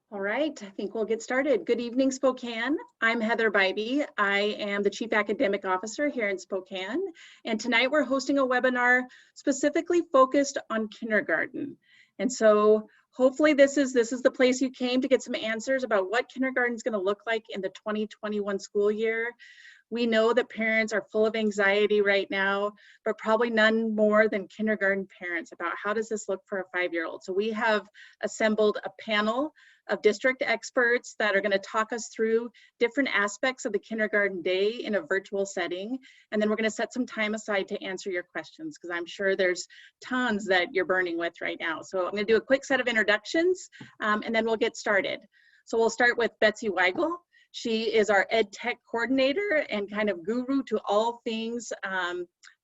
All right, I think we'll get started. Good evening, Spokane. I'm Heather Bybee. I am the Chief Academic Officer here in Spokane. And tonight we're hosting a webinar specifically focused on kindergarten. And so hopefully this is the place you came to get some answers about what kindergarten is going to look like in the 2021 school year. We know that parents are full of anxiety right now, but probably none more than kindergarten parents about how does this look for a 5-year-old. So we have assembled a panel of district experts that are going to talk us through different aspects of the kindergarten day in a virtual setting. And then we're going to set some time aside to answer your questions because I'm sure there's tons that you're burning with right now. So I'm going to do a quick set of introductions and then we'll get started. So we'll start with Betsy Weigel. She is our Ed Tech coordinator and kind of guru to all things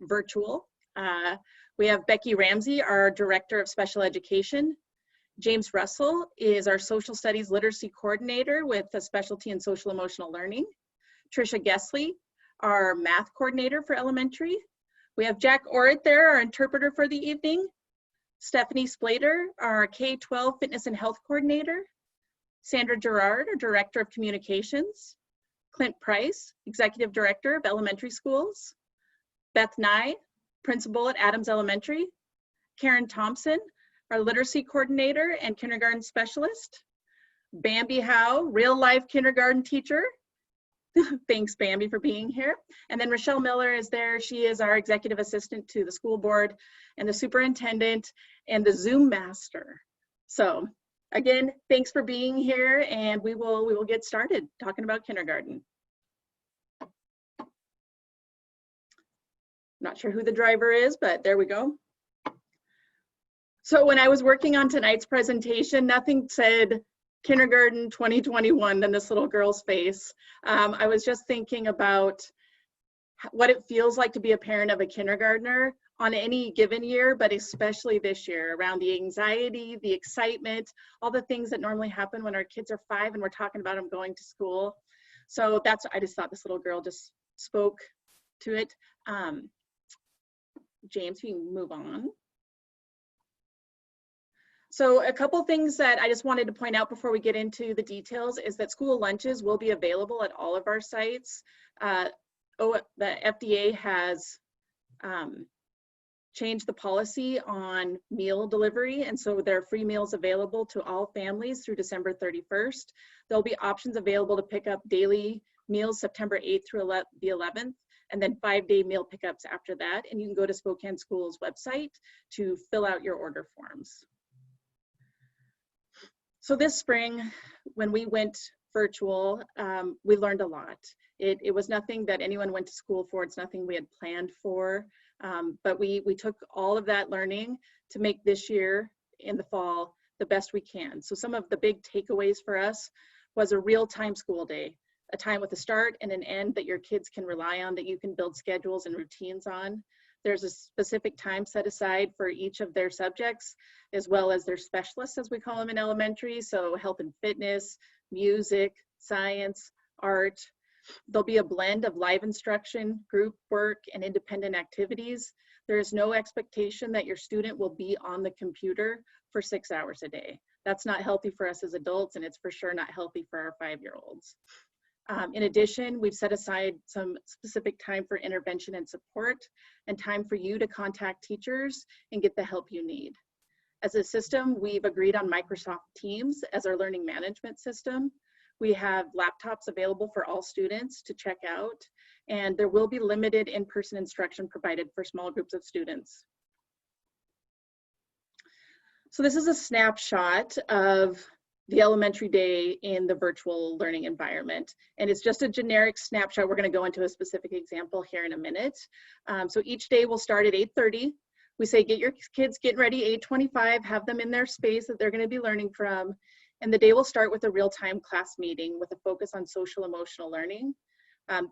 virtual. We have Becky Ramsey, our director of special education. James Russell is our social studies literacy coordinator with a specialty in social emotional learning. Trisha Gessley, our math coordinator for elementary. We have Jack Orrit there, our interpreter for the evening. Stephanie Splater, our K-12 fitness and health coordinator. Sandra Gerard, our director of communications. Clint Price, executive director of elementary schools. Beth Nye, principal at Adams Elementary. Karen Thompson, our literacy coordinator and kindergarten specialist. Bambi Howe, real life kindergarten teacher. Thanks, Bambi, for being here. And then Rochelle Miller is there. She is our executive assistant to the school board and the superintendent and the Zoom master. So again, thanks for being here, and we will get started talking about kindergarten. Not sure who the driver is, but there we go. So when I was working on tonight's presentation, nothing said kindergarten 2021 than this little girl's face. I was just thinking about what it feels like to be a parent of a kindergartner on any given year, but especially this year, around the anxiety, the excitement, all the things that normally happen when our kids are 5 and we're talking about them going to school. So I just thought this little girl just spoke to it. James, we can move on. So a couple things that I just wanted to point out before we get into the details is that school lunches will be available at all of our sites. The FDA has changed the policy on meal delivery, and so there are free meals available to all families through December 31st. There'll be options available to pick up daily meals September 8th through the 11th, and then 5-day meal pickups after that. And you can go to Spokane Schools website to fill out your order forms. So this spring, when we went virtual, we learned a lot. It was nothing that anyone went to school for. It's nothing we had planned for. But we took all of that learning to make this year in the fall the best we can. So some of the big takeaways for us was a real-time school day, a time with a start and an end that your kids can rely on, that you can build schedules and routines on. There's a specific time set aside for each of their subjects, as well as their specialists, as we call them in elementary. So health and fitness, music, science, art. There'll be a blend of live instruction, group work, and independent activities. There is no expectation that your student will be on the computer for 6 hours a day. That's not healthy for us as adults, and it's for sure not healthy for our 5-year-olds. In addition, we've set aside some specific time for intervention and support, and time for you to contact teachers and get the help you need. As a system, we've agreed on Microsoft Teams as our learning management system. We have laptops available for all students to check out, and there will be limited in-person instruction provided for small groups of students. So this is a snapshot of the elementary day in the virtual learning environment. And it's just a generic snapshot. We're going to go into a specific example here in a minute. So each day will start at 8:30. We say, get your kids getting ready, 8:25, have them in their space that they're going to be learning from. And the day will start with a real-time class meeting with a focus on social emotional learning.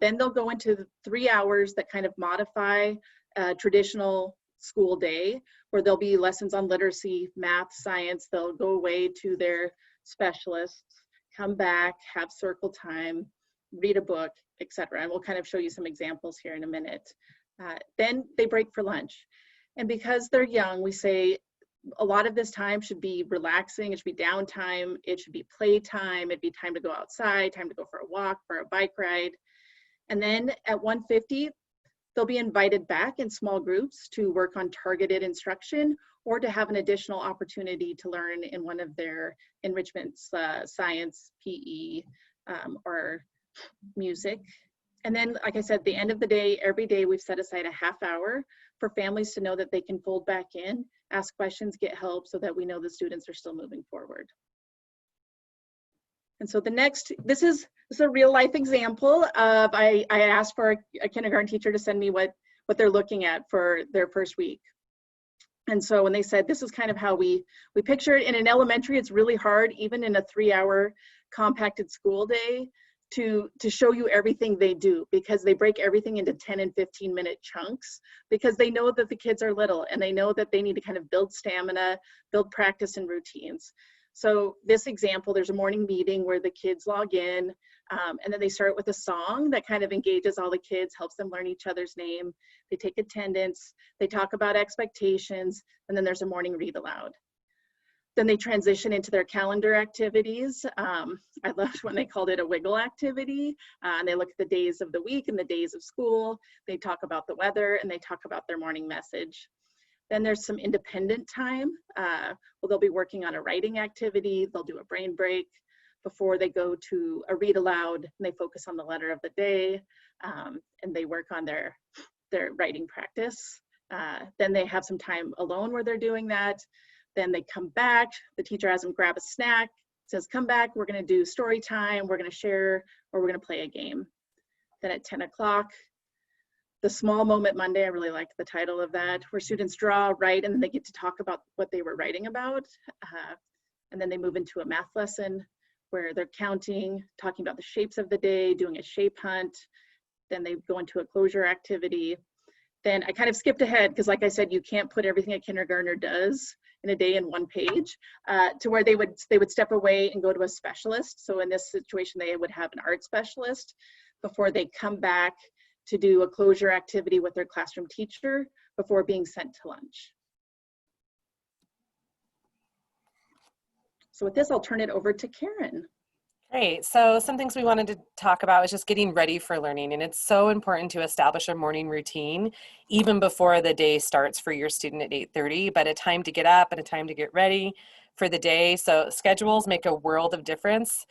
Then they'll go into 3 hours that kind of modify a traditional school day, where there'll be lessons on literacy, math, science. They'll go away to their specialists, come back, have circle time, read a book, etc. And we'll kind of show you some examples here in a minute. Then they break for lunch. And because they're young, we say a lot of this time should be relaxing. It should be downtime. It should be playtime. It'd be time to go outside, time to go for a walk, for a bike ride. And then at 1:50, they'll be invited back in small groups to work on targeted instruction or to have an additional opportunity to learn in one of their enrichments, science, PE, or music. And then, like I said, at the end of the day, every day we've set aside a half hour for families to know that they can fold back in, ask questions, get help, so that we know the students are still moving forward. And so the next, this is a real life example of, I asked for a kindergarten teacher to send me what they're looking at for their first week. And so when they said, this is kind of how we picture it. In an elementary, it's really hard, even in a 3-hour compacted school day, to show you everything they do, because they break everything into 10 and 15-minute chunks, because they know that the kids are little and they know that they need to kind of build stamina, build practice and routines. So this example, there's a morning meeting where the kids log in, and then they start with a song that kind of engages all the kids, helps them learn each other's name. They take attendance, they talk about expectations, and then there's a morning read aloud. Then they transition into their calendar activities. I loved when they called it a wiggle activity. And they look at the days of the week and the days of school. They talk about the weather and they talk about their morning message. Then there's some independent time. Well, they'll be working on a writing activity. They'll do a brain break before they go to a read aloud, and they focus on the letter of the day, and they work on their writing practice. Then they have some time alone where they're doing that. Then they come back, the teacher has them grab a snack, says, come back, we're gonna do story time, we're gonna share, or we're gonna play a game. Then at 10 o'clock, the Small Moment Monday, I really liked the title of that, where students draw, write, and then they get to talk about what they were writing about. And then they move into a math lesson where they're counting, talking about the shapes of the day, doing a shape hunt. Then they go into a closure activity. Then I kind of skipped ahead because, like I said, you can't put everything a kindergartner does in a day in one page, to where they would step away and go to a specialist. So in this situation, they would have an art specialist before they come back to do a closure activity with their classroom teacher before being sent to lunch. So with this, I'll turn it over to Karen. Great. So some things we wanted to talk about is just getting ready for learning. And it's so important to establish a morning routine even before the day starts for your student at 8:30, but a time to get up and a time to get ready for the day. So schedules make a world of difference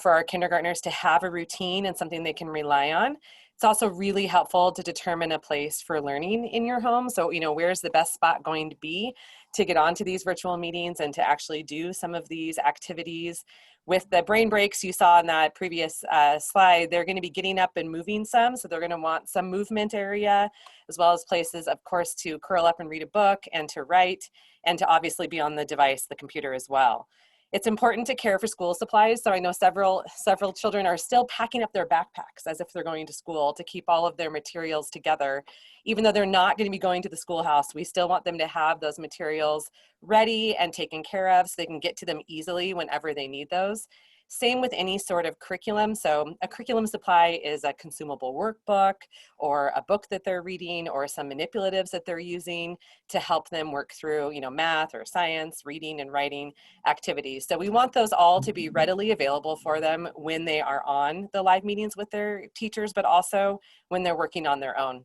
for our kindergartners to have a routine and something they can rely on. It's also really helpful to determine a place for learning in your home. So, where's the best spot going to be to get onto these virtual meetings and to actually do some of these activities. With the brain breaks you saw in that previous slide, they're going to be getting up and moving some. So they're going to want some movement area, as well as places, of course, to curl up and read a book and to write, and to obviously be on the device, the computer as well. It's important to care for school supplies. So I know several children are still packing up their backpacks as if they're going to school to keep all of their materials together. Even though they're not going to be going to the schoolhouse, we still want them to have those materials ready and taken care of so they can get to them easily whenever they need those. Same with any sort of curriculum. So a curriculum supply is a consumable workbook or a book that they're reading or some manipulatives that they're using to help them work through, math or science, reading and writing activities. So we want those all to be readily available for them when they are on the live meetings with their teachers, but also when they're working on their own.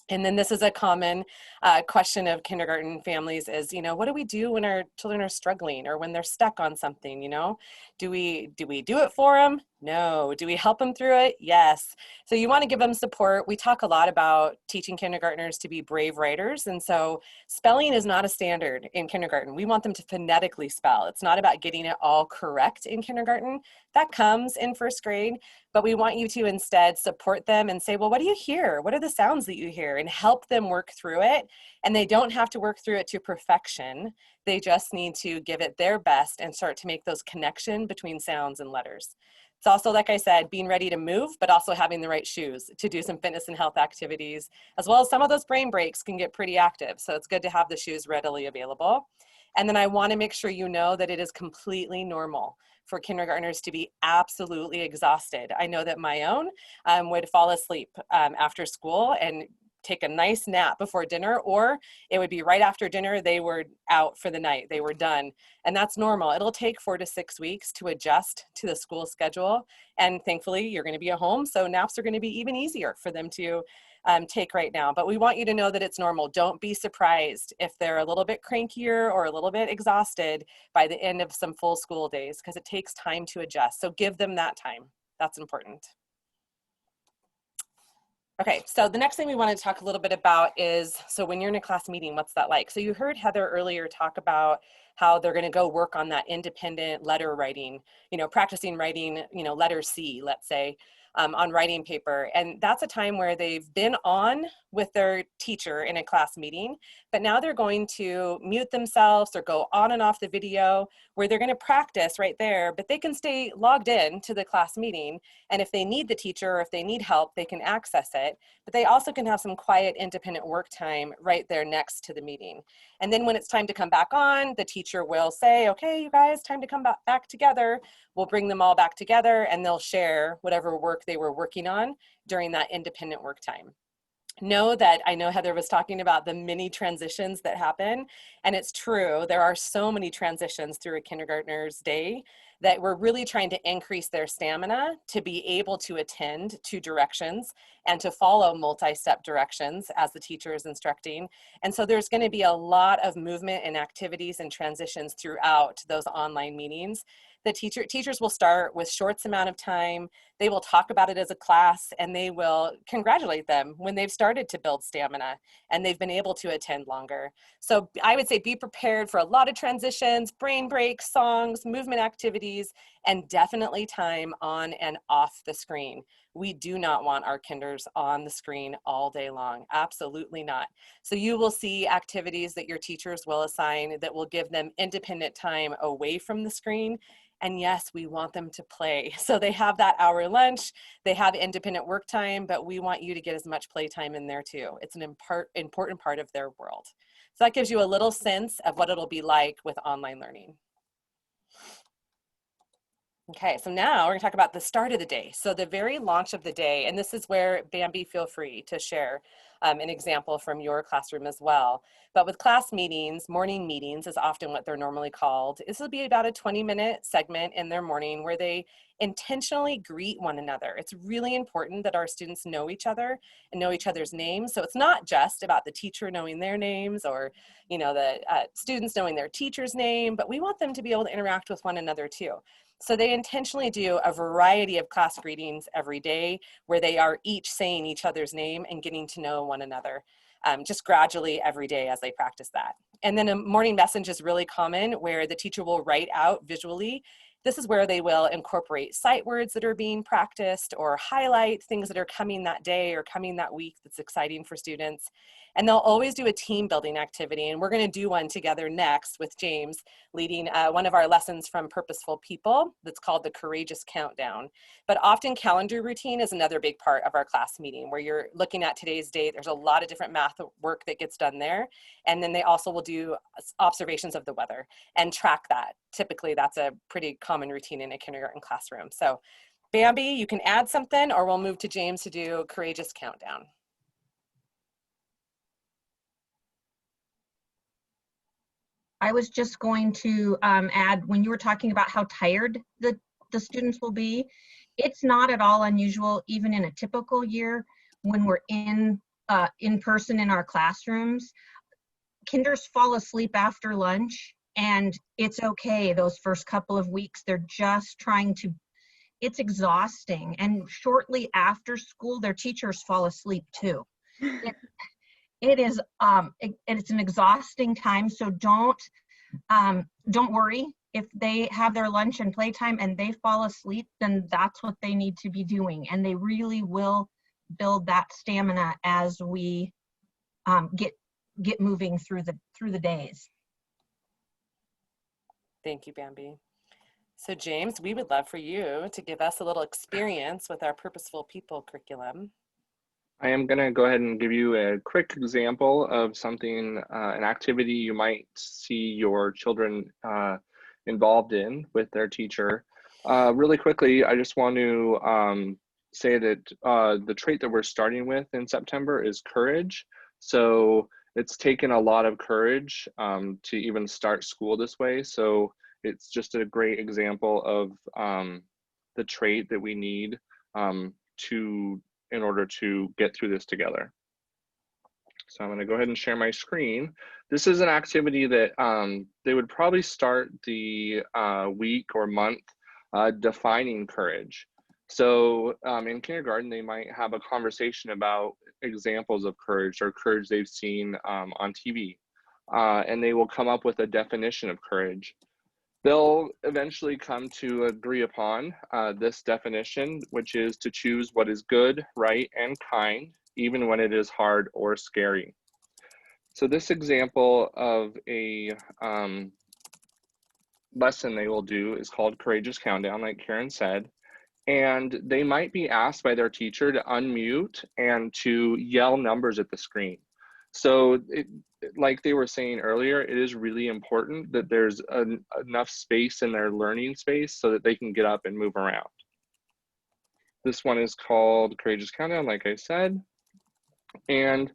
And then this is a common question of kindergarten families is, what do we do when our children are struggling or when they're stuck on something, Do we do it for them? No. Do we help them through it? Yes. So you want to give them support. We talk a lot about teaching kindergartners to be brave writers. And so spelling is not a standard in kindergarten. We want them to phonetically spell. It's not about getting it all correct in kindergarten. That comes in first grade, but we want you to instead support them and say, well, what do you hear? What are the sounds that you hear? And help them work through it. And they don't have to work through it to perfection. They just need to give it their best and start to make those connections between sounds and letters. It's also, like I said, being ready to move, but also having the right shoes to do some fitness and health activities, as well as some of those brain breaks can get pretty active. So it's good to have the shoes readily available. And then I want to make sure you know that it is completely normal for kindergartners to be absolutely exhausted. I know that my own would fall asleep after school and take a nice nap before dinner, or it would be right after dinner, they were out for the night, they were done. And that's normal. It'll take 4 to 6 weeks to adjust to the school schedule. And thankfully, you're going to be at home, so naps are going to be even easier for them to take right now. But we want you to know that it's normal. Don't be surprised if they're a little bit crankier or a little bit exhausted by the end of some full school days, because it takes time to adjust. So give them that time. That's important. Okay, so the next thing we want to talk a little bit about is, so when you're in a class meeting, what's that like? So you heard Heather earlier talk about how they're going to go work on that independent letter writing, practicing writing, letter C, let's say, on writing paper. And that's a time where they've been on with their teacher in a class meeting, but now they're going to mute themselves or go on and off the video where they're going to practice right there, but they can stay logged in to the class meeting. And if they need the teacher or if they need help, they can access it, but they also can have some quiet, independent work time right there next to the meeting. And then when it's time to come back on, the teacher will say, okay, you guys, time to come back together. We'll bring them all back together and they'll share whatever work they were working on during that independent work time. Know that I know Heather was talking about the many transitions that happen, and it's true. There are so many transitions through a kindergartner's day that we're really trying to increase their stamina to be able to attend to directions and to follow multi-step directions as the teacher is instructing. And so there's going to be a lot of movement and activities and transitions throughout those online meetings. The teachers will start with short amount of time. They will talk about it as a class, and they will congratulate them when they've started to build stamina and they've been able to attend longer. So I would say be prepared for a lot of transitions, brain breaks, songs, movement activities, and definitely time on and off the screen. We do not want our kinders on the screen all day long. Absolutely not. So you will see activities that your teachers will assign that will give them independent time away from the screen. And yes, we want them to play. So they have that hour lunch, they have independent work time, but we want you to get as much play time in there too. It's an important part of their world. So that gives you a little sense of what it'll be like with online learning. Okay, so now we're gonna talk about the start of the day. So the very launch of the day, and this is where Bambi, feel free to share an example from your classroom as well. But with class meetings, morning meetings is often what they're normally called. This will be about a 20-minute segment in their morning where they intentionally greet one another. It's really important that our students know each other and know each other's names. So it's not just about the teacher knowing their names or the students knowing their teacher's name, but we want them to be able to interact with one another too. So they intentionally do a variety of class greetings every day where they are each saying each other's name and getting to know one another, just gradually every day as they practice that. And then a morning message is really common where the teacher will write out visually. This is where they will incorporate sight words that are being practiced or highlight things that are coming that day or coming that week that's exciting for students. And they'll always do a team building activity. And we're going to do one together next with James leading one of our lessons from Purposeful People that's called the Courageous Countdown. But often calendar routine is another big part of our class meeting where you're looking at today's date. There's a lot of different math work that gets done there. And then they also will do observations of the weather and track that. Typically, that's a pretty common routine in a kindergarten classroom. So Bambi, you can add something or we'll move to James to do Courageous Countdown. I was just going to add, when you were talking about how tired the students will be, it's not at all unusual, even in a typical year, when we're in person in our classrooms. Kinders fall asleep after lunch, and it's okay. Those first couple of weeks, they're just trying to, it's exhausting. And shortly after school, their teachers fall asleep too. It is, and it's an exhausting time. So don't worry if they have their lunch and playtime and they fall asleep. Then that's what they need to be doing, and they really will build that stamina as we get moving through the days. Thank you, Bambi. So James, we would love for you to give us a little experience with our Purposeful People curriculum. I am going to go ahead and give you a quick example of something, an activity you might see your children involved in with their teacher. Really quickly, I just want to say that the trait that we're starting with in September is courage. So it's taken a lot of courage to even start school this way. So it's just a great example of the trait that we need in order to get through this together. So I'm going to go ahead and share my screen. This is an activity that they would probably start the week or month defining courage. So in kindergarten, they might have a conversation about examples of courage or courage they've seen on TV. And they will come up with a definition of courage. They'll eventually come to agree upon this definition, which is to choose what is good, right, and kind, even when it is hard or scary. So this example of a lesson they will do is called Courageous Countdown, like Karen said. And they might be asked by their teacher to unmute and to yell numbers at the screen. So like they were saying earlier, it is really important that there's enough space in their learning space so that they can get up and move around. This one is called Courageous Countdown, like I said. And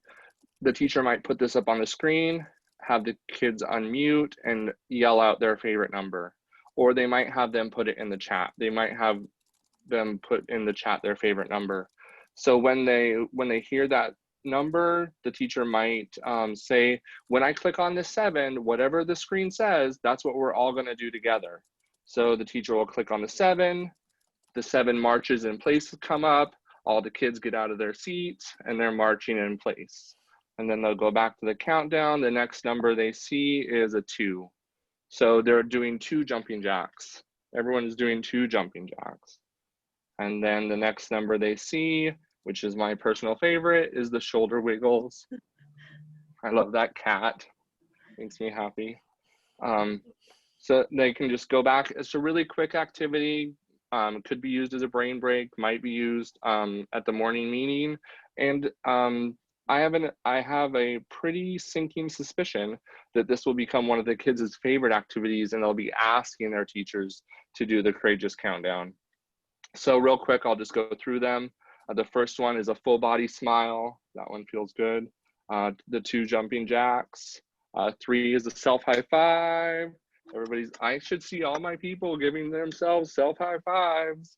the teacher might put this up on the screen, have the kids unmute and yell out their favorite number. Or they might have them put it in the chat. They might have them put in the chat their favorite number. So when they hear that number, the teacher might say, when I click on the 7, whatever the screen says, that's what we're all going to do together. So the teacher will click on the 7 marches in place come up, all the kids get out of their seats and they're marching in place. And then they'll go back to the countdown. The next number they see is a 2. So they're doing 2 jumping jacks. Everyone is doing 2 jumping jacks. And then the next number they see, which is my personal favorite, is the shoulder wiggles. I love that cat. Makes me happy. So they can just go back. It's a really quick activity. It could be used as a brain break, might be used at the morning meeting. And I have a pretty sinking suspicion that this will become one of the kids' favorite activities, and they'll be asking their teachers to do the Courageous Countdown. So real quick, I'll just go through them. The first one is a full body smile. That one feels good. The 2 jumping jacks. 3 is a self high five. I should see all my people giving themselves self high fives.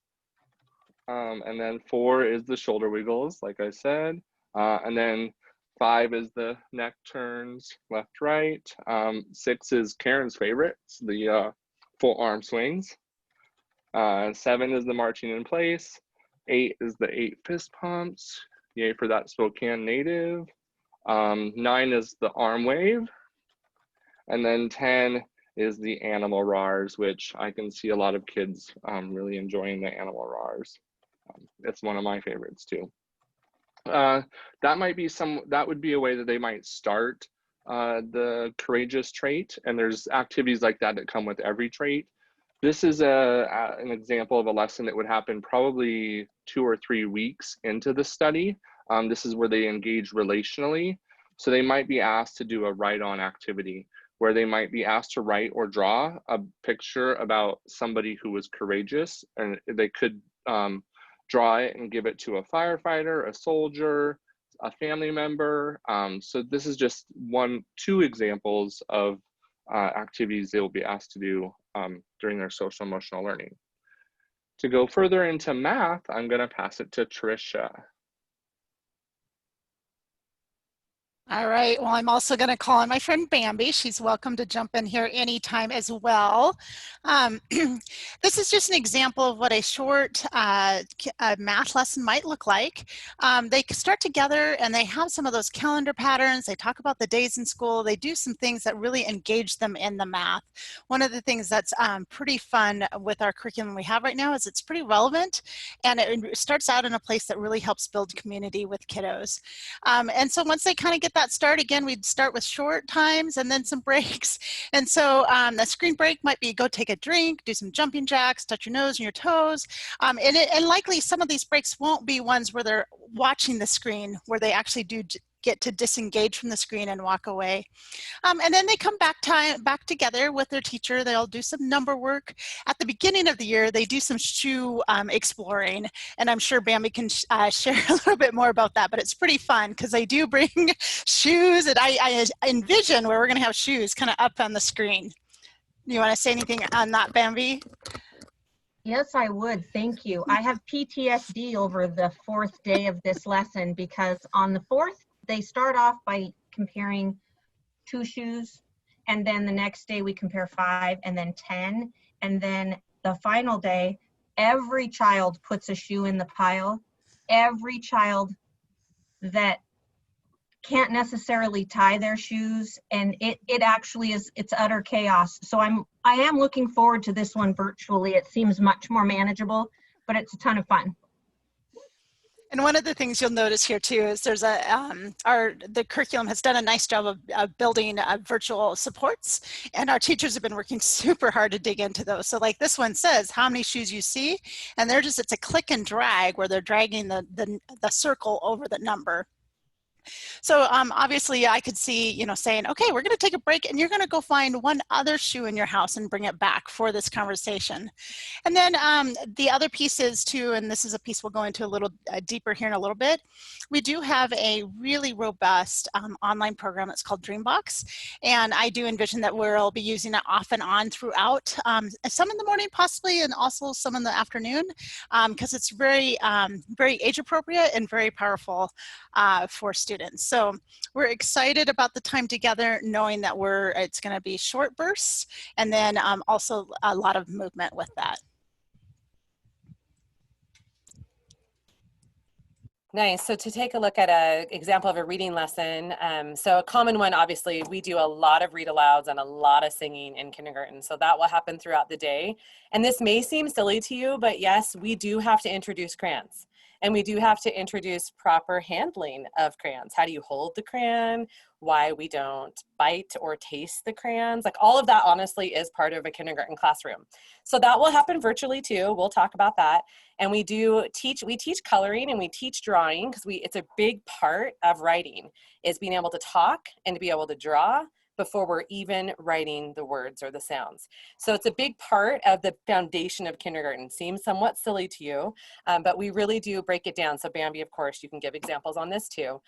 And then 4 is the shoulder wiggles, like I said. And then 5 is the neck turns left, right. 6 is Karen's favorite, the full arm swings. 7 is the marching in place. 8 is the 8 fist pumps. Yay for that Spokane native. 9 is the arm wave. And then 10 is the animal roars, which I can see a lot of kids really enjoying the animal roars. It's one of my favorites too. That would be a way that they might start the courageous trait. And there's activities like that that come with every trait. This is an example of a lesson that would happen probably 2 or 3 weeks into the study. This is where they engage relationally. So they might be asked to do a write-on activity where they might be asked to write or draw a picture about somebody who was courageous, and they could draw it and give it to a firefighter, a soldier, a family member. So this is just 2 examples of activities they will be asked to do during their social emotional learning. To go further into math, I'm going to pass it to Tricia. All right, well, I'm also going to call on my friend Bambi. She's welcome to jump in here anytime as well. This is just an example of what a short math lesson might look like. They start together and they have some of those calendar patterns. They talk about the days in school. They do some things that really engage them in the math. One of the things that's pretty fun with our curriculum we have right now is it's pretty relevant, and it starts out in a place that really helps build community with kiddos. And so once they kind of get that start, again, we'd start with short times and then some breaks. And so the screen break might be go take a drink, do some jumping jacks, touch your nose and your toes. And likely some of these breaks won't be ones where they're watching the screen, where they actually do get to disengage from the screen and walk away. And then they come back together with their teacher. They'll do some number work. At the beginning of the year, they do some shoe exploring, and I'm sure Bambi can share a little bit more about that, but it's pretty fun because they do bring shoes, and I envision where we're going to have shoes kind of up on the screen. You want to say anything on that, Bambi? Yes, I would. Thank you. I have PTSD over the 4th day of this lesson because on the 4th, they start off by comparing 2 shoes, and then the next day we compare 5 and then 10, and then the final day, every child puts a shoe in the pile. Every child that can't necessarily tie their shoes, and it actually is, it's utter chaos. So I am looking forward to this one virtually. It seems much more manageable, but it's a ton of fun. And one of the things you'll notice here too is there's the curriculum has done a nice job of building virtual supports, and our teachers have been working super hard to dig into those. So like this one says how many shoes you see, and it's a click and drag where they're dragging the circle over the number. So obviously I could see, saying, okay, we're going to take a break and you're going to go find one other shoe in your house and bring it back for this conversation. And then the other piece is too, and this is a piece we'll go into a little deeper here in a little bit. We do have a really robust online program that's called Dreambox. And I do envision that we'll be using it off and on throughout, some in the morning possibly, and also some in the afternoon, because it's very, very age appropriate and very powerful for students. So we're excited about the time together, knowing that it's going to be short bursts, and then also a lot of movement with that. Nice. So to take a look at an example of a reading lesson, so a common one, obviously, we do a lot of read alouds and a lot of singing in kindergarten. So that will happen throughout the day. And this may seem silly to you, but yes, we do have to introduce crayons. And we do have to introduce proper handling of crayons. How do you hold the crayon? Why we don't bite or taste the crayons. Like all of that honestly is part of a kindergarten classroom. So that will happen virtually too. We'll talk about that. And we teach coloring and we teach drawing because it's a big part of writing is being able to talk and to be able to draw before we're even writing the words or the sounds. So it's a big part of the foundation of kindergarten. Seems somewhat silly to you, but we really do break it down. So Bambi, of course, you can give examples on this too.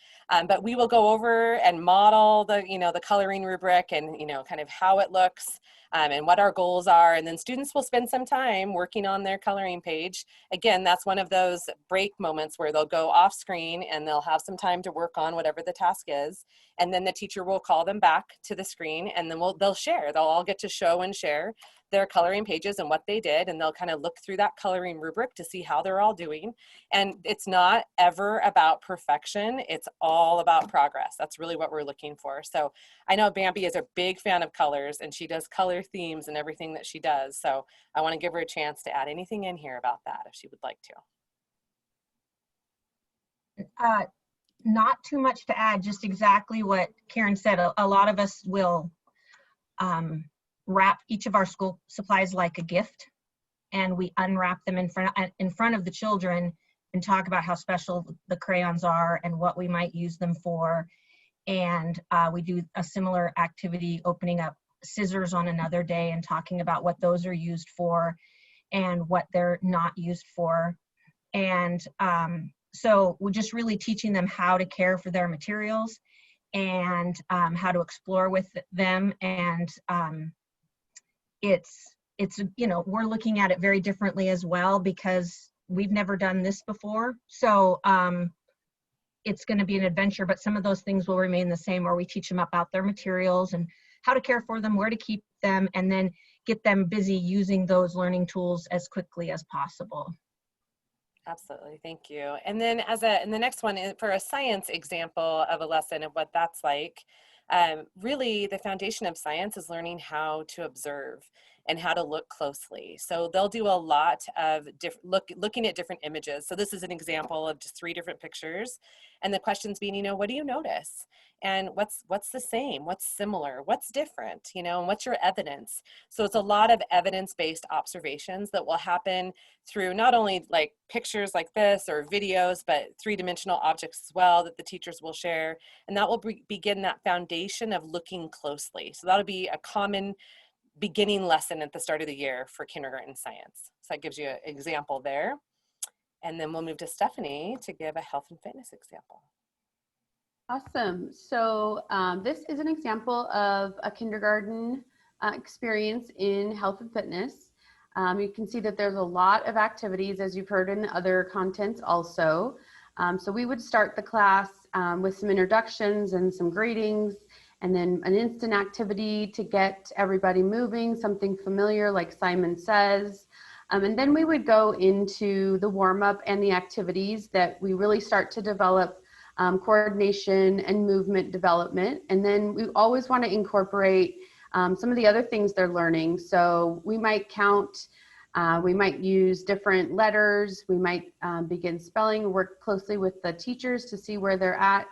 But we will go over and model the coloring rubric and, kind of how it looks and what our goals are. And then students will spend some time working on their coloring page. Again, that's one of those break moments where they'll go off screen and they'll have some time to work on whatever the task is. And then the teacher will call them back to the screen, and then they'll share. They'll all get to show and share their coloring pages and what they did, and they'll kind of look through that coloring rubric to see how they're all doing. And it's not ever about perfection. It's all about progress. That's really what we're looking for. So I know Bambi is a big fan of colors, and she does color themes and everything that she does. So I want to give her a chance to add anything in here about that if she would like to. Not too much to add, just exactly what Karen said. A lot of us will wrap each of our school supplies like a gift, and we unwrap them in front of the children and talk about how special the crayons are and what we might use them for. And we do a similar activity, opening up scissors on another day and talking about what those are used for and what they're not used for. And so we're just really teaching them how to care for their materials and how to explore with them. And it's we're looking at it very differently as well because we've never done this before. So it's going to be an adventure, but some of those things will remain the same, where we teach them about their materials and how to care for them, where to keep them, and then get them busy using those learning tools as quickly as possible. Absolutely, thank you. And then and the next one is for a science example of a lesson of what that's like. Really, the foundation of science is learning how to observe. and how to look closely. So they'll do a lot of looking at different images. So this is an example of just 3 different pictures. And the questions being, you know, what do you notice? And what's the same? What's similar? What's different? You know, and what's your evidence? So it's a lot of evidence-based observations that will happen through not only like pictures like this or videos, but 3-dimensional objects as well that the teachers will share. And that will begin that foundation of looking closely. So that'll be a common beginning lesson at the start of the year for kindergarten science. So that gives you an example there. And then we'll move to Stephanie to give a health and fitness example. Awesome. So this is an example of a kindergarten experience in health and fitness. You can see that there's a lot of activities, as you've heard in the other contents also. So we would start the class with some introductions and some greetings, and then an instant activity to get everybody moving, something familiar like Simon Says. And then we would go into the warm-up and the activities that we really start to develop coordination and movement development. And then we always want to incorporate some of the other things they're learning. So we might count, we might use different letters, we might begin spelling, work closely with the teachers to see where they're at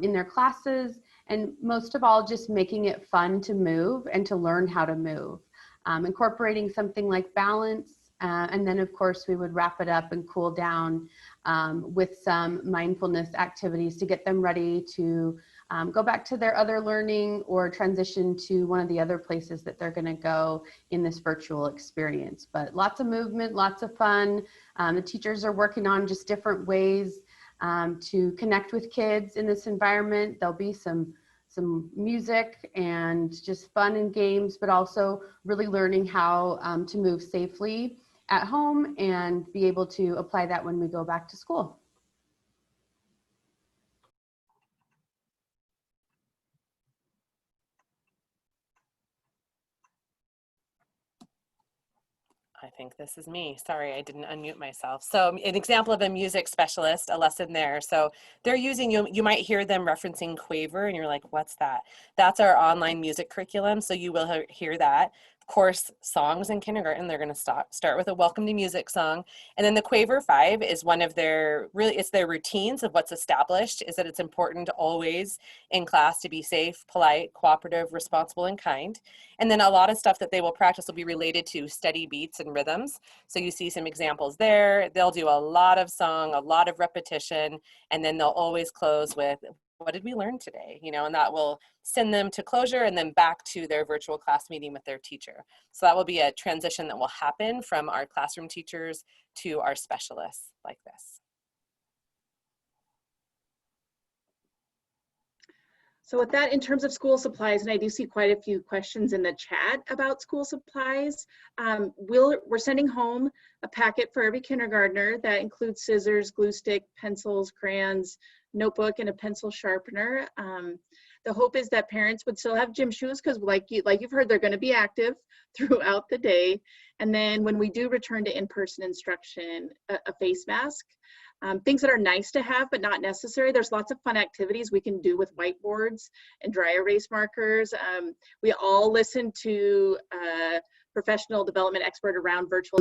in their classes, and most of all, just making it fun to move and to learn how to move. Incorporating something like balance, and then of course we would wrap it up and cool down with some mindfulness activities to get them ready to go back to their other learning or transition to one of the other places that they're going to go in this virtual experience. But lots of movement, lots of fun. The teachers are working on just different ways to connect with kids in this environment. There'll be some music and just fun and games, but also really learning how to move safely at home and be able to apply that when we go back to school. I think this is me. Sorry, I didn't unmute myself. So an example of a music specialist, a lesson there. So they're using, you might hear them referencing Quaver and you're like, what's that? That's our online music curriculum. So you will hear that. Of course, songs in kindergarten, they're going to start with a welcome to music song. And then the Quaver 5 is one of their, really, it's their routines of what's established, is that it's important always in class to be safe, polite, cooperative, responsible, and kind. And then a lot of stuff that they will practice will be related to steady beats and rhythms. So you see some examples there. They'll do a lot of song, a lot of repetition, and then they'll always close with, what did we learn today? You know, and that will send them to closure and then back to their virtual class meeting with their teacher. So that will be a transition that will happen from our classroom teachers to our specialists like this. So with that, in terms of school supplies, and I do see quite a few questions in the chat about school supplies, we're sending home a packet for every kindergartner that includes scissors, glue stick, pencils, crayons, notebook, and a pencil sharpener. The hope is that parents would still have gym shoes because like you've heard, they're going to be active throughout the day. And then when we do return to in-person instruction, a face mask. Things that are nice to have, but not necessary. There's lots of fun activities we can do with whiteboards and dry erase markers. We all listened to a professional development expert around virtual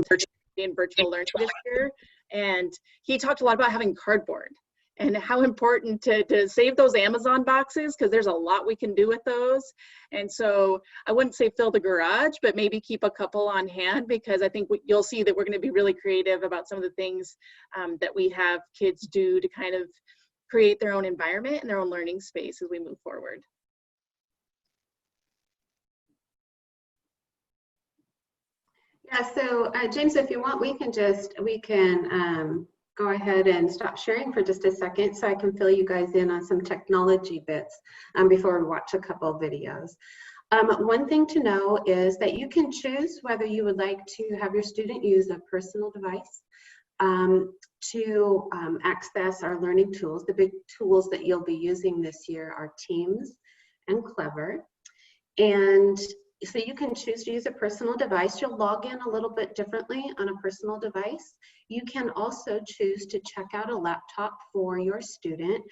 and virtual learning this year. And he talked a lot about having cardboard and how important to save those Amazon boxes, because there's a lot we can do with those. And so I wouldn't say fill the garage, but maybe keep a couple on hand, because I think you'll see that we're going to be really creative about some of the things that we have kids do to kind of create their own environment and their own learning space as we move forward. Yeah, so James, if you want, we can go ahead and stop sharing for just a second so I can fill you guys in on some technology bits before we watch a couple of videos. One thing to know is that you can choose whether you would like to have your student use a personal device to access our learning tools. The big tools that you'll be using this year are Teams and Clever. And So you can choose to use a personal device. You'll log in a little bit differently on a personal device. You can also choose to check out a laptop for your student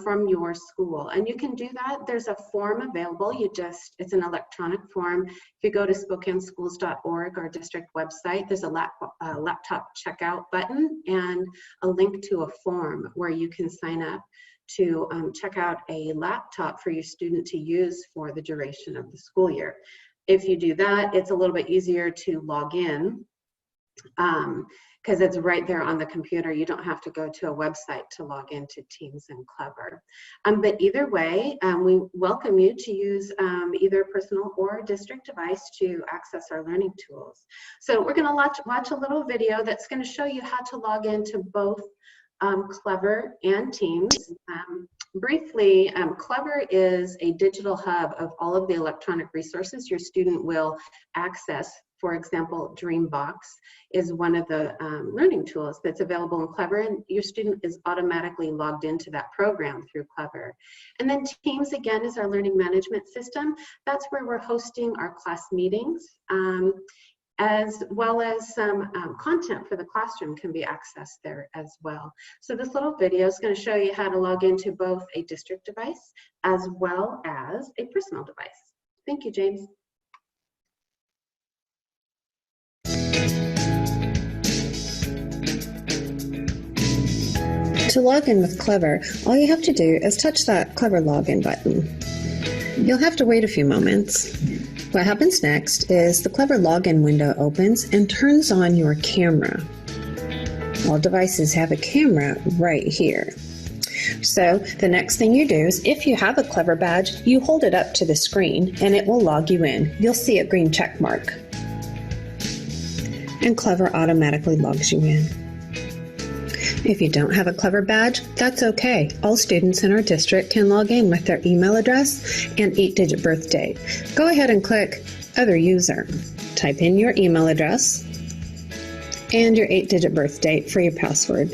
from your school. And you can do that. There's a form available. It's an electronic form. If you go to SpokaneSchools.org, our district website, there's a laptop checkout button and a link to a form where you can sign up to check out a laptop for your student to use for the duration of the school year. If you do that, it's a little bit easier to log in because it's right there on the computer. You don't have to go to a website to log into Teams and Clever. But either way, we welcome you to use either a personal or district device to access our learning tools. So we're going to watch a little video that's going to show you how to log into both Clever and Teams. Briefly, Clever is a digital hub of all of the electronic resources your student will access. For example, Dreambox is one of the learning tools that's available in Clever, and your student is automatically logged into that program through Clever. And then Teams, again, is our learning management system. That's where we're hosting our class meetings, as well as some content for the classroom can be accessed there as well. So this little video is going to show you how to log into both a district device as well as a personal device. Thank you, James. To log in with Clever, all you have to do is touch that Clever login button. You'll have to wait a few moments. What happens next is the Clever login window opens and turns on your camera. All devices have a camera right here. So the next thing you do is, if you have a Clever badge, you hold it up to the screen and it will log you in. You'll see a green check mark. And Clever automatically logs you in. If you don't have a Clever badge, that's okay. All students in our district can log in with their email address and 8-digit birth date. Go ahead and click Other User. Type in your email address and your 8-digit birth date for your password.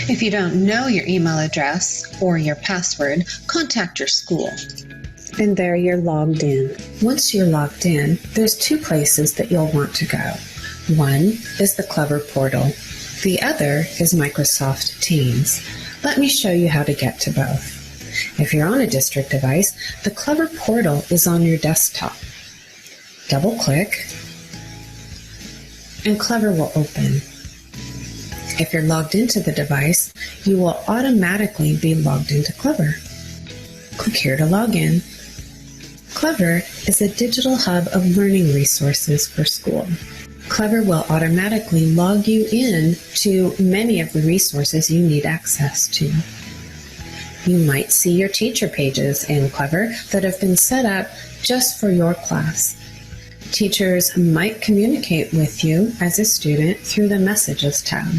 If you don't know your email address or your password, contact your school. And there you're logged in. Once you're logged in, there's two places that you'll want to go. One is the Clever portal. The other is Microsoft Teams. Let me show you how to get to both. If you're on a district device, the Clever portal is on your desktop. Double-click, and Clever will open. If you're logged into the device, you will automatically be logged into Clever. Click here to log in. Clever is a digital hub of learning resources for school. Clever will automatically log you in to many of the resources you need access to. You might see your teacher pages in Clever that have been set up just for your class. Teachers might communicate with you as a student through the Messages tab.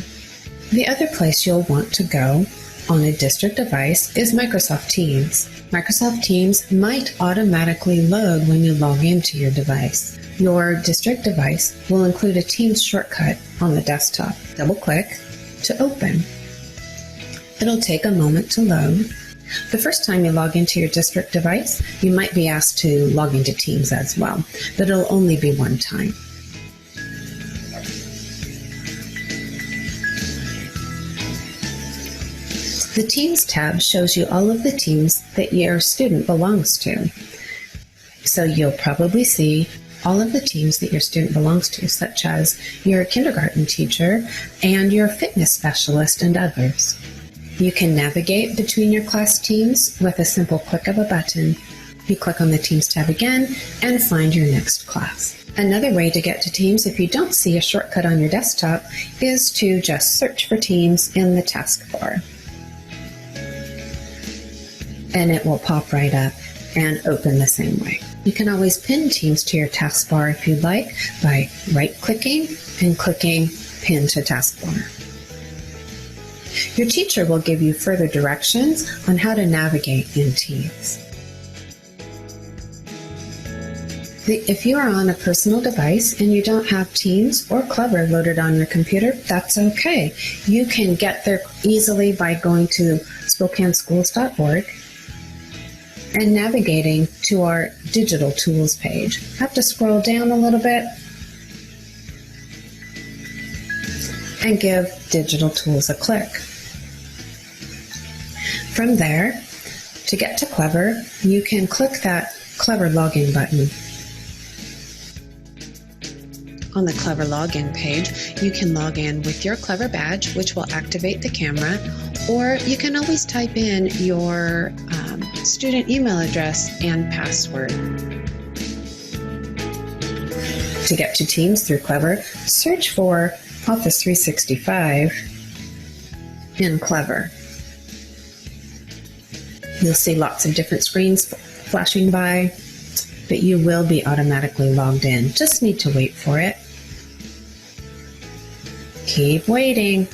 The other place you'll want to go on a district device is Microsoft Teams. Microsoft Teams might automatically load when you log into your device. Your district device will include a Teams shortcut on the desktop. Double-click to open. It'll take a moment to load. The first time you log into your district device, you might be asked to log into Teams as well, but it'll only be one time. The Teams tab shows you all of the teams that your student belongs to. So you'll probably see all of the teams that your student belongs to, such as your kindergarten teacher and your fitness specialist and others. You can navigate between your class teams with a simple click of a button. You click on the Teams tab again and find your next class. Another way to get to Teams if you don't see a shortcut on your desktop is to just search for Teams in the taskbar. And it will pop right up and open the same way. You can always pin Teams to your taskbar if you'd like by right-clicking and clicking Pin to Taskbar. Your teacher will give you further directions on how to navigate in Teams. If you are on a personal device and you don't have Teams or Clever loaded on your computer, that's okay. You can get there easily by going to SpokaneSchools.org and navigating to our digital tools page. Have to scroll down a little bit and give digital tools a click. From there, to get to Clever, you can click that Clever login button. On the Clever login page, you can log in with your Clever badge, which will activate the camera, or you can always type in your student email address and password. To get to Teams through Clever, search for Office 365 in Clever. You'll see lots of different screens flashing by, but you will be automatically logged in. Just need to wait for it. Keep waiting.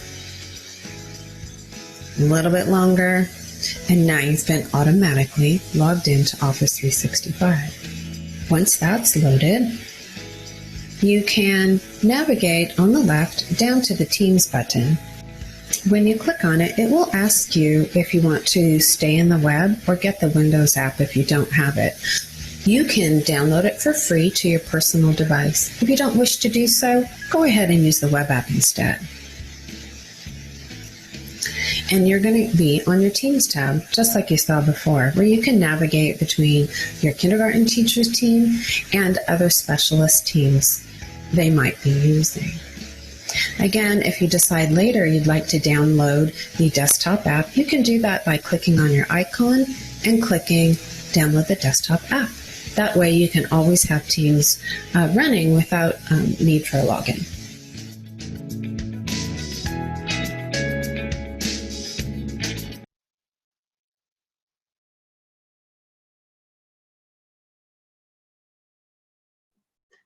A little bit longer, and now you've been automatically logged into Office 365. Once that's loaded, you can navigate on the left down to the Teams button. When you click on it, it will ask you if you want to stay in the web or get the Windows app if you don't have it. You can download it for free to your personal device. If you don't wish to do so, go ahead and use the web app instead. And you're going to be on your Teams tab, just like you saw before, where you can navigate between your kindergarten teachers team and other specialist teams they might be using. Again, if you decide later you'd like to download the desktop app, you can do that by clicking on your icon and clicking Download the Desktop app. That way you can always have Teams running without need for a login.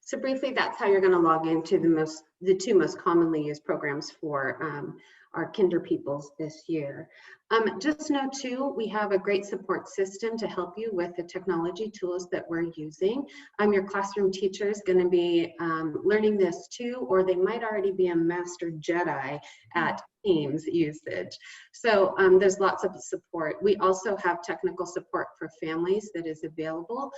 So briefly, that's how you're going to log into the two most commonly used programs for our kinder pupils this year. Just know too, we have a great support system to help you with the technology tools that we're using. Your classroom teacher is going to be learning this too, or they might already be a master Jedi at Teams usage. So there's lots of support. We also have technical support for families that is available.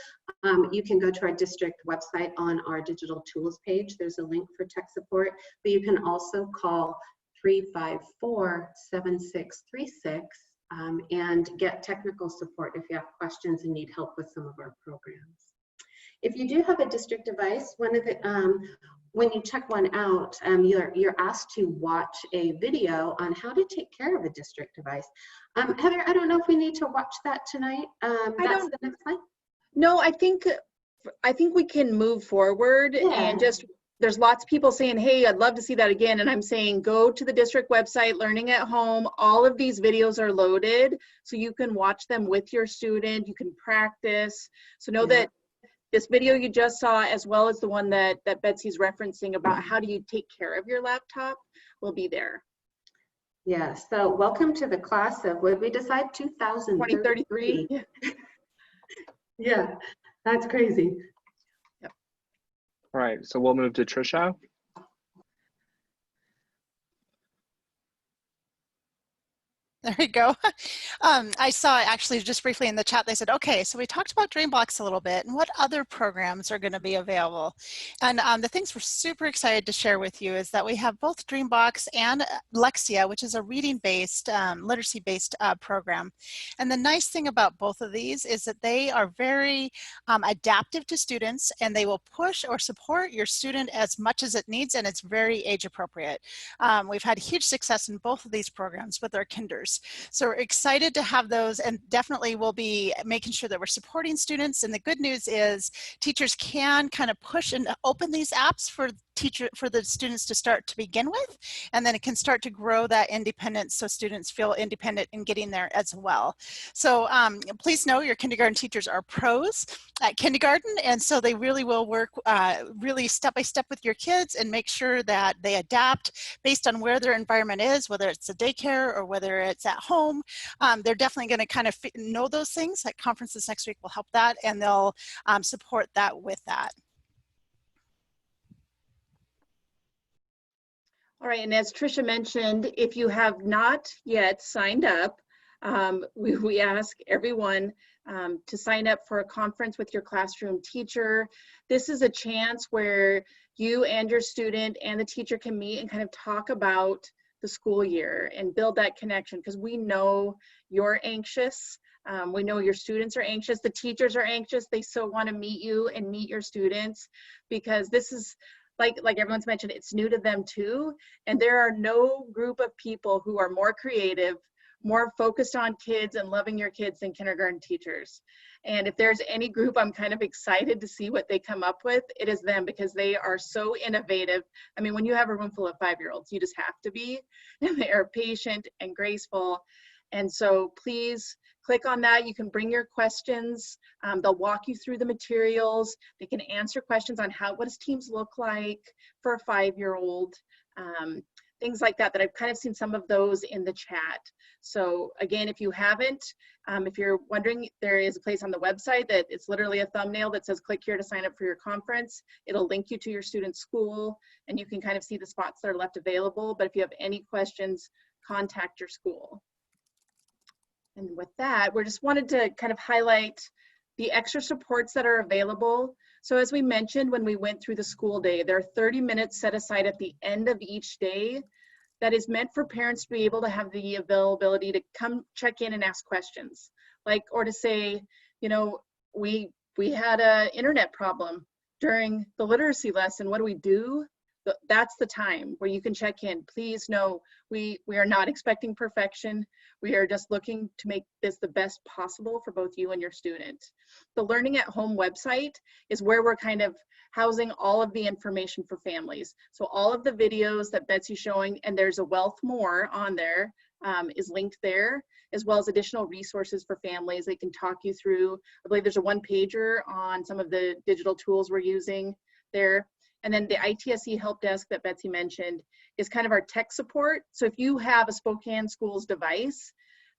You can go to our district website on our digital tools page. There's a link for tech support, but you can also call 354-7636 and get technical support if you have questions and need help with some of our programs. If you do have a district device, one of the when you check one out, you're asked to watch a video on how to take care of a district device. Heather, I don't know if we need to watch that tonight. That's the next slide. No, I think we can move forward and just, there's lots of people saying, hey, I'd love to see that again. And I'm saying, go to the district website, Learning at Home. All of these videos are loaded, so you can watch them with your student. You can practice. So know that this video you just saw, as well as the one that Betsy's referencing about how do you take care of your laptop, will be there. Yeah, so welcome to the class of, what did we decide, 2033? Yeah, that's crazy. Yep. All right, so we'll move to Trisha. There you go. I saw actually just briefly in the chat, they said, okay, so we talked about Dreambox a little bit and what other programs are going to be available. And the things we're super excited to share with you is that we have both Dreambox and Lexia, which is a reading-based, literacy-based program. And the nice thing about both of these is that they are very adaptive to students, and they will push or support your student as much as it needs, and it's very age appropriate. We've had huge success in both of these programs with our kinders. So we're excited to have those, and definitely we'll be making sure that we're supporting students. And the good news is teachers can kind of push and open these apps for the students to start to begin with, and then it can start to grow that independence so students feel independent in getting there as well. So please know your kindergarten teachers are pros at kindergarten, and so they really will work really step by step with your kids and make sure that they adapt based on where their environment is, whether it's a daycare or whether it's at home. They're definitely going to kind of know those things. Like conferences next week will help that, and they'll support that with that. All right, and as Tricia mentioned, if you have not yet signed up, we ask everyone to sign up for a conference with your classroom teacher. This is a chance where you and your student and the teacher can meet and kind of talk about the school year and build that connection, because we know you're anxious. We know your students are anxious. The teachers are anxious. They so want to meet you and meet your students, because this is, like everyone's mentioned, it's new to them too. And there are no group of people who are more creative, more focused on kids and loving your kids than kindergarten teachers. And if there's any group I'm kind of excited to see what they come up with, it is them, because they are so innovative. I mean, when you have a room full of 5-year-olds, you just have to be, and they are patient and graceful. And so please click on that. You can bring your questions. They'll walk you through the materials. They can answer questions on what does teams look like for a 5-year-old. Things like that I've kind of seen some of those in the chat. So again, if you haven't, if you're wondering, there is a place on the website that it's literally a thumbnail that says click here to sign up for your conference. It'll link you to your student's school, and you can kind of see the spots that are left available. But if you have any questions, contact your school. And with that, we just wanted to kind of highlight the extra supports that are available. So as we mentioned, when we went through the school day, there are 30 minutes set aside at the end of each day that is meant for parents to be able to have the availability to come check in and ask questions, or to say, you know, we had an internet problem during the literacy lesson. What do we do? That's the time where you can check in. Please know we are not expecting perfection. We are just looking to make this the best possible for both you and your student. The Learning at Home website is where we're kind of housing all of the information for families. So all of the videos that Betsy's showing, and there's a wealth more on there, is linked there, as well as additional resources for families. They can talk you through, I believe there's a one-pager on some of the digital tools we're using there. And then the ITSE help desk that Betsy mentioned is kind of our tech support. So if you have a Spokane Schools device,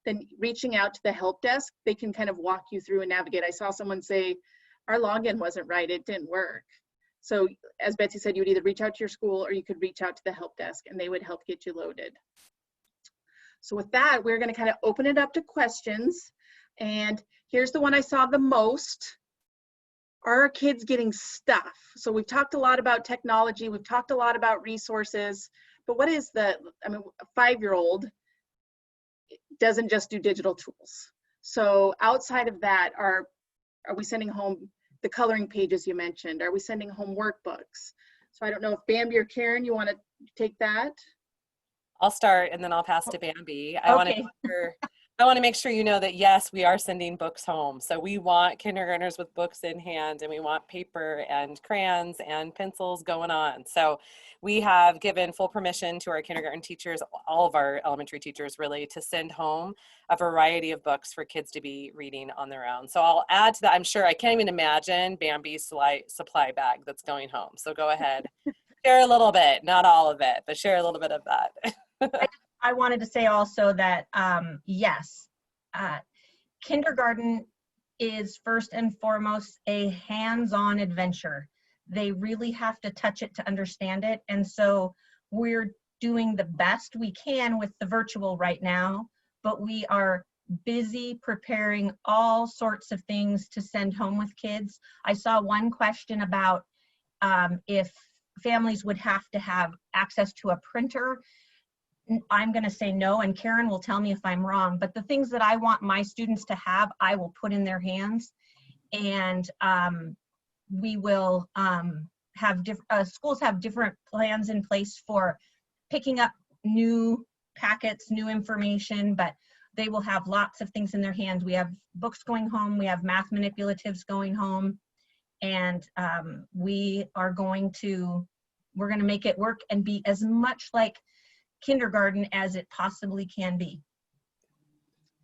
then reaching out to the help desk, they can kind of walk you through and navigate. I saw someone say, our login wasn't right, it didn't work. So as Betsy said, you would either reach out to your school or you could reach out to the help desk and they would help get you loaded. So with that, we're gonna kind of open it up to questions. And here's the one I saw the most. Are our kids getting stuff? So we've talked a lot about technology, we've talked a lot about resources, but what is a 5-year-old doesn't just do digital tools. So outside of that, are we sending home the coloring pages you mentioned? Are we sending home workbooks? So I don't know if Bambi or Karen, you want to take that? I'll start and then I'll pass to Bambi. I want to make sure you know that yes, we are sending books home. So we want kindergartners with books in hand, and we want paper and crayons and pencils going on. So we have given full permission to our kindergarten teachers, all of our elementary teachers really, to send home a variety of books for kids to be reading on their own. So I'll add to that. I'm sure I can't even imagine Bambi's supply bag that's going home. So go ahead, share a little bit, not all of it, but share a little bit of that. I wanted to say also that, yes, kindergarten is first and foremost a hands-on adventure. They really have to touch it to understand it. And so we're doing the best we can with the virtual right now, but we are busy preparing all sorts of things to send home with kids. I saw one question about if families would have to have access to a printer. I'm going to say no, and Karen will tell me if I'm wrong, but the things that I want my students to have, I will put in their hands. And we will have schools have different plans in place for picking up new packets, new information, but they will have lots of things in their hands. We have books going home, we have math manipulatives going home, and we're going to make it work and be as much like kindergarten as it possibly can be.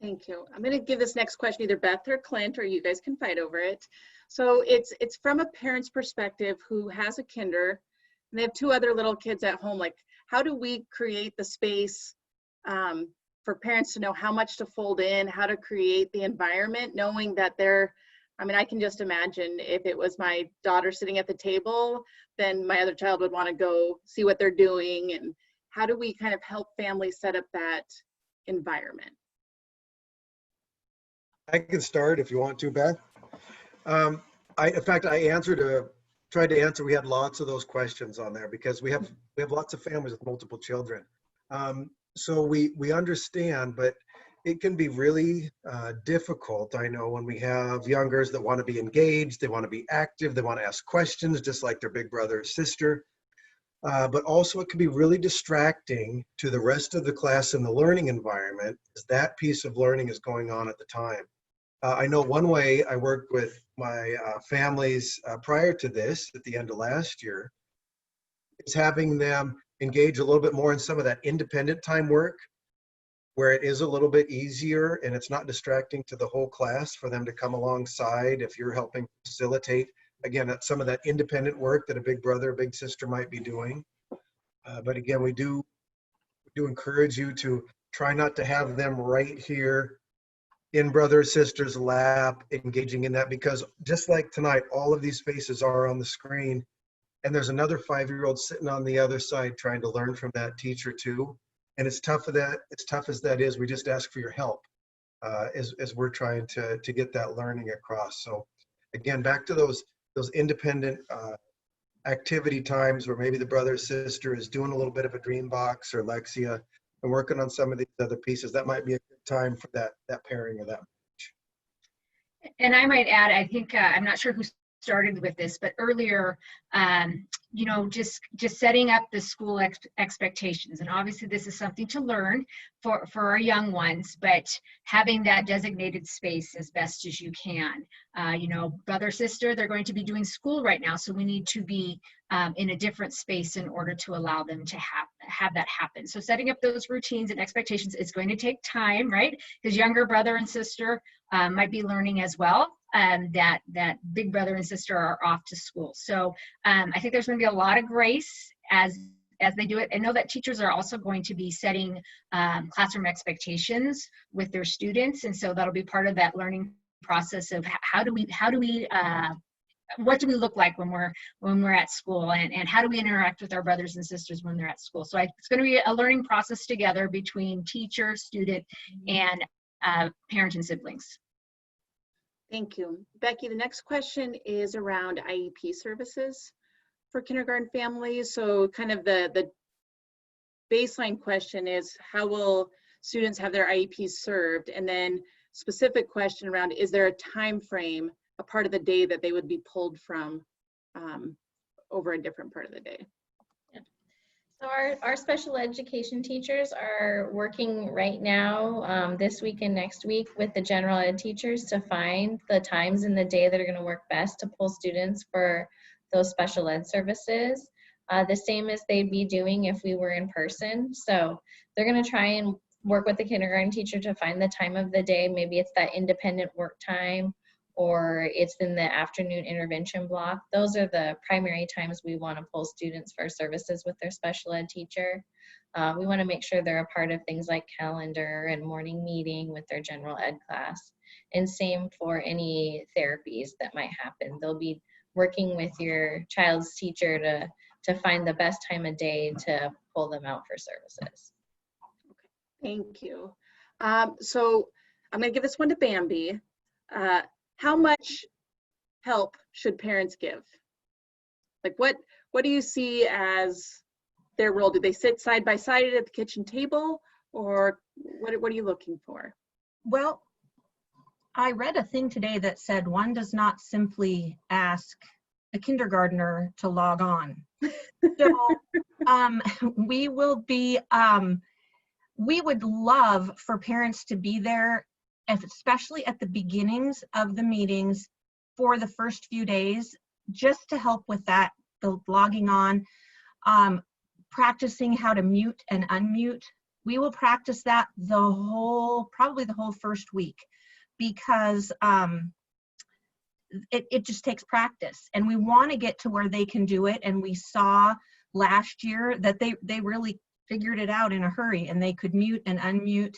Thank you. I'm going to give this next question either Beth or Clint, or you guys can fight over it. So it's from a parent's perspective who has a kinder, and they have 2 other little kids at home. Like, how do we create the space for parents to know how much to fold in, how to create the environment, knowing that I can just imagine if it was my daughter sitting at the table, then my other child would want to go see what they're doing. And how do we kind of help families set up that environment? I can start if you want to, Beth. In fact, I tried to answer. We had lots of those questions on there because we have lots of families with multiple children. So we understand, but it can be really difficult. I know when we have youngers that want to be engaged, they want to be active, they want to ask questions just like their big brother or sister. But also it can be really distracting to the rest of the class in the learning environment as that piece of learning is going on at the time. I know one way I worked with my families prior to this, at the end of last year, is having them engage a little bit more in some of that independent time work, where it is a little bit easier and it's not distracting to the whole class for them to come alongside if you're helping facilitate, again, some of that independent work that a big brother, a big sister might be doing. But again, we do encourage you to try not to have them right here in brother or sister's lap, engaging in that, because just like tonight, all of these faces are on the screen, and there's another 5-year-old sitting on the other side trying to learn from that teacher too. And as tough as that is, we just ask for your help as we're trying to get that learning across. So again, back to those independent activity times where maybe the brother or sister is doing a little bit of a dream box or Lexia and working on some of these other pieces. That might be a good time for that pairing or that. And I might add, I think, I'm not sure who started with this, but earlier, just setting up the school expectations. And obviously this is something to learn for our young ones, but having that designated space as best as you can. Brother, sister, they're going to be doing school right now, so we need to be in a different space in order to allow them to have that happen. So setting up those routines and expectations is going to take time, right? Because younger brother and sister might be learning as well. That big brother and sister are off to school. So I think there's going to be a lot of grace as they do it. I know that teachers are also going to be setting classroom expectations with their students, and so that'll be part of that learning process of what do we look like when we're at school, and how do we interact with our brothers and sisters when they're at school. So it's going to be a learning process together between teacher, student, and parent and siblings. Thank you. Becky, the next question is around IEP services for kindergarten families. So kind of the baseline question is, how will students have their IEPs served? And then specific question around, is there a time frame, a part of the day that they would be pulled from over a different part of the day? So our special education teachers are working right now, this week and next week, with the general ed teachers to find the times in the day that are going to work best to pull students for those special ed services, the same as they'd be doing if we were in person. So they're going to try and work with the kindergarten teacher to find the time of the day. Maybe it's that independent work time, or it's in the afternoon intervention block. Those are the primary times we want to pull students for services with their special ed teacher. We want to make sure they're a part of things like calendar and morning meeting with their general ed class. And same for any therapies that might happen. They'll be working with your child's teacher to find the best time of day to pull them out for services. Okay, thank you. So I'm going to give this one to Bambi. How much help should parents give? Like what do you see as their role? Do they sit side by side at the kitchen table, or what are you looking for? Well, I read a thing today that said one does not simply ask a kindergartner to log on. So we would love for parents to be there, especially at the beginnings of the meetings for the first few days, just to help with that, the logging on, practicing how to mute and unmute. We will practice that probably the whole first week, because it just takes practice, and we want to get to where they can do it. And we saw last year that they really figured it out in a hurry, and they could mute and unmute.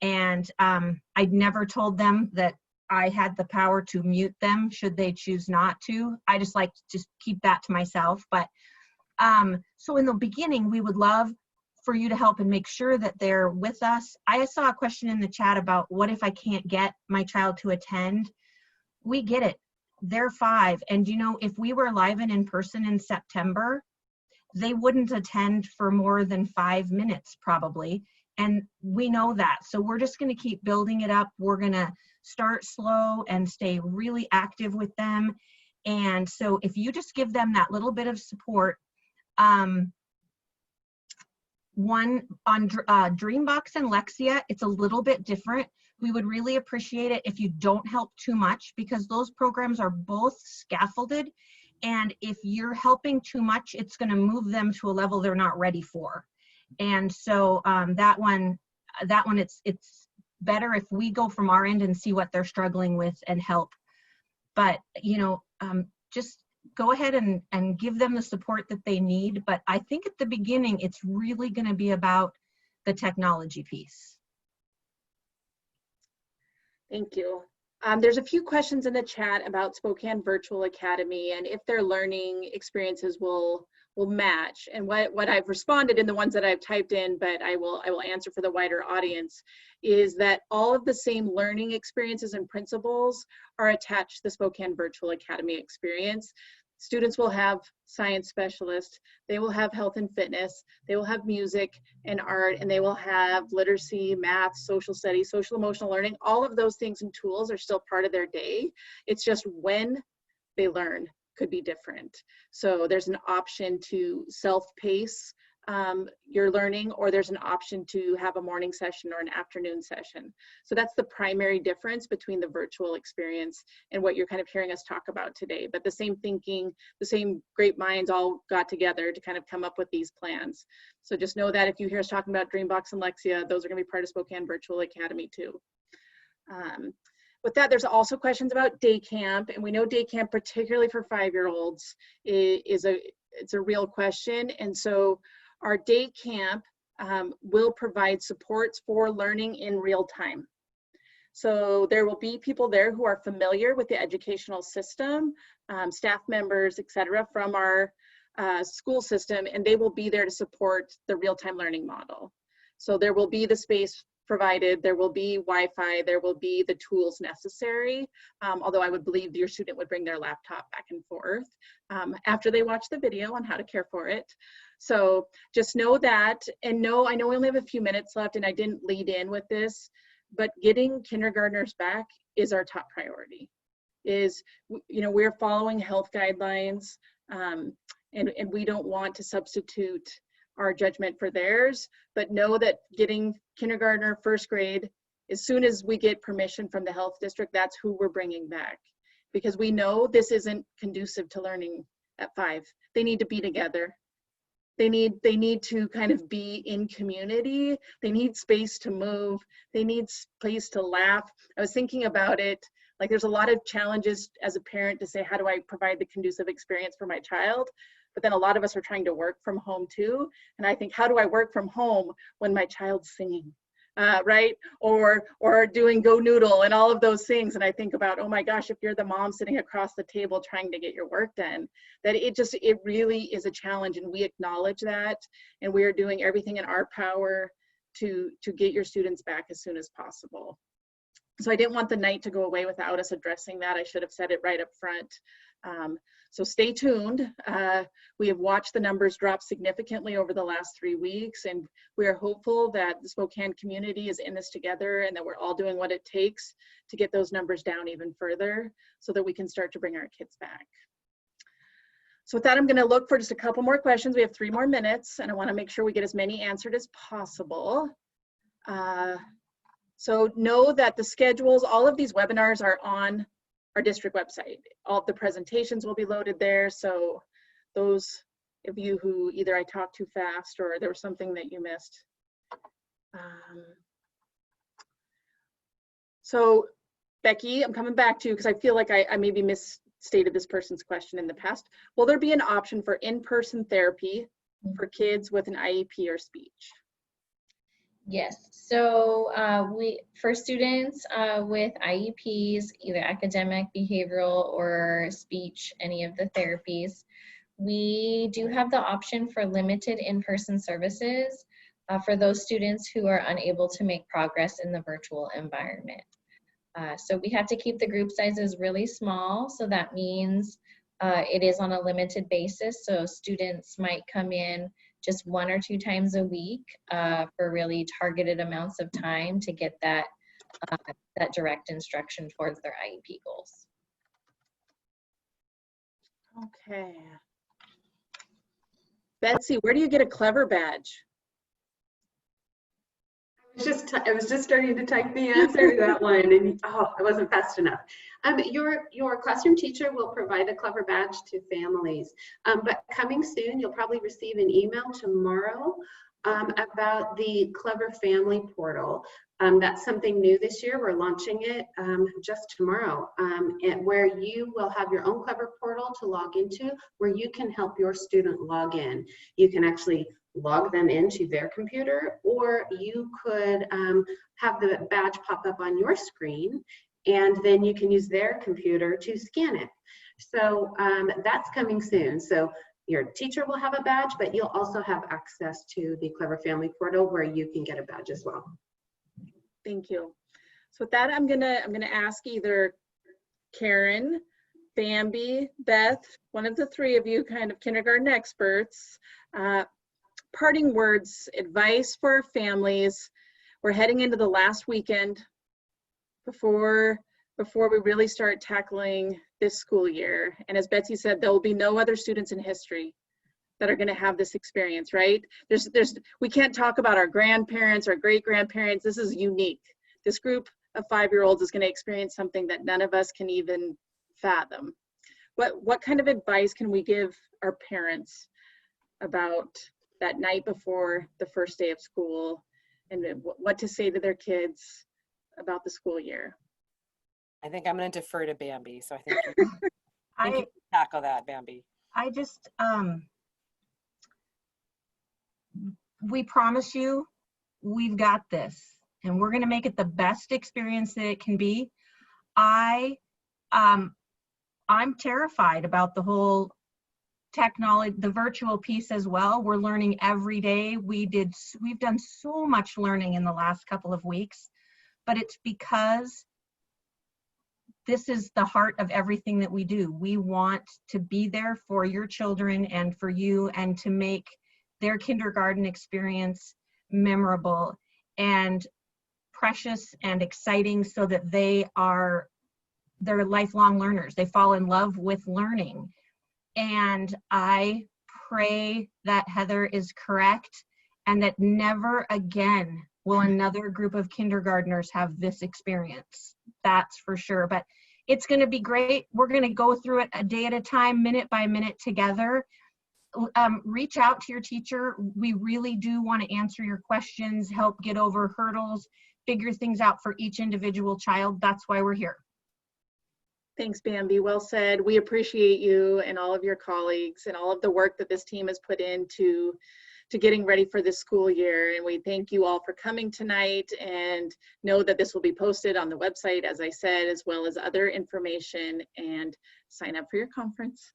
And I'd never told them that I had the power to mute them should they choose not to. I just like to just keep that to myself. But so in the beginning, we would love for you to help and make sure that they're with us. I saw a question in the chat about what if I can't get my child to attend? We get it. They're 5. And you know, if we were live and in person in September, they wouldn't attend for more than 5 minutes probably. And we know that. So we're just going to keep building it up. We're going to start slow and stay really active with them. And so if you just give them that little bit of support, one on Dreambox and Lexia, it's a little bit different. We would really appreciate it if you don't help too much, because those programs are both scaffolded. And if you're helping too much, it's going to move them to a level they're not ready for. And so that one, it's better if we go from our end and see what they're struggling with and help. But, you know, just go ahead and give them the support that they need. But I think at the beginning, it's really going to be about the technology piece. Thank you. There's a few questions in the chat about Spokane Virtual Academy and if their learning experiences will match. And what I've responded in the ones that I've typed in, but I will answer for the wider audience, is that all of the same learning experiences and principles are attached to the Spokane Virtual Academy experience. Students will have science specialists, they will have health and fitness, they will have music and art, and they will have literacy, math, social studies, social emotional learning. All of those things and tools are still part of their day. It's just when they learn could be different. So there's an option to self-pace your learning, or there's an option to have a morning session or an afternoon session. So that's the primary difference between the virtual experience and what you're kind of hearing us talk about today. But the same thinking, the same great minds all got together to kind of come up with these plans. So just know that if you hear us talking about Dreambox and Lexia, those are going to be part of Spokane Virtual Academy too. With that, there's also questions about day camp, and we know day camp, particularly for 5-year-olds, it's a real question. And so our day camp will provide supports for learning in real time. So there will be people there who are familiar with the educational system, staff members, et cetera, from our school system, and they will be there to support the real-time learning model. So there will be the space provided, there will be Wi-Fi, there will be the tools necessary, although I would believe your student would bring their laptop back and forth after they watch the video on how to care for it. So just know that, and know, I know we only have a few minutes left and I didn't lead in with this, but getting kindergartners back is our top priority. Is, you know, we're following health guidelines and we don't want to substitute our judgment for theirs, but know that getting kindergartner, first grade, as soon as we get permission from the health district, that's who we're bringing back. Because we know this isn't conducive to learning at 5. They need to be together. They need to kind of be in community. They need space to move. They need space to laugh. I was thinking about it, like there's a lot of challenges as a parent to say, how do I provide the conducive experience for my child? But then a lot of us are trying to work from home too. And I think, how do I work from home when my child's singing, right? Or doing Go Noodle and all of those things. And I think about, oh my gosh, if you're the mom sitting across the table trying to get your work done, that it really is a challenge, and we acknowledge that. And we are doing everything in our power to get your students back as soon as possible. So I didn't want the night to go away without us addressing that. I should have said it right up front. So stay tuned. We have watched the numbers drop significantly over the last 3 weeks, and we are hopeful that the Spokane community is in this together and that we're all doing what it takes to get those numbers down even further so that we can start to bring our kids back. So with that, I'm going to look for just a couple more questions. We have 3 more minutes, and I want to make sure we get as many answered as possible. So know that the schedules, all of these webinars are on our district website. All of the presentations will be loaded there. So those of you who either I talked too fast or there was something that you missed. So Becky, I'm coming back to you because I feel like I maybe misstated this person's question in the past. Will there be an option for in-person therapy for kids with an IEP or speech? Yes, so for students with IEPs, either academic, behavioral, or speech, any of the therapies, we do have the option for limited in-person services. for those students who are unable to make progress in the virtual environment. So we have to keep the group sizes really small. So that means it is on a limited basis. So students might come in just 1 or 2 times a week for really targeted amounts of time to get that, that direct instruction towards their IEP goals. Okay. Betsy, where do you get a Clever badge? I was just starting to type the answer to that one, and oh, I wasn't fast enough. Your classroom teacher will provide a Clever badge to families, but coming soon, you'll probably receive an email tomorrow about the Clever Family Portal. That's something new this year. We're launching it just tomorrow, and where you will have your own Clever portal to log into, where you can help your student log in. You can actually log them into their computer, or you could have the badge pop up on your screen, and then you can use their computer to scan it. So that's coming soon. So your teacher will have a badge, but you'll also have access to the Clever Family Portal where you can get a badge as well. Thank you. So with that, I'm gonna ask either Karen, Bambi, Beth, one of the 3 of you kind of kindergarten experts, parting words, advice for families. We're heading into the last weekend before we really start tackling this school year. And as Betsy said, there will be no other students in history that are going to have this experience, right? We can't talk about our grandparents, our great-grandparents. This is unique. This group of 5-year-olds is going to experience something that none of us can even fathom. What kind of advice can we give our parents about that night before the first day of school, and what to say to their kids about the school year? I think I'm going to defer to Bambi. So I think you can tackle that, Bambi. I just, we promise you, we've got this, and we're going to make it the best experience that it can be. I'm terrified about the whole technology, the virtual piece as well. We're learning every day. We've done so much learning in the last couple of weeks, but it's because this is the heart of everything that we do. We want to be there for your children and for you, and to make their kindergarten experience memorable and precious and exciting, so that they're lifelong learners. They fall in love with learning. And I pray that Heather is correct, and that never again will another group of kindergartners have this experience. That's for sure. But it's going to be great. We're going to go through it a day at a time, minute by minute together. Reach out to your teacher. We really do want to answer your questions, help get over hurdles, figure things out for each individual child. That's why we're here. Thanks, Bambi. Well said. We appreciate you and all of your colleagues and all of the work that this team has put into getting ready for this school year. And we thank you all for coming tonight, and know that this will be posted on the website, as I said, as well as other information, and sign up for your conference.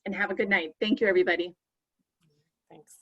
And have a good night. Thank you, everybody. Thanks.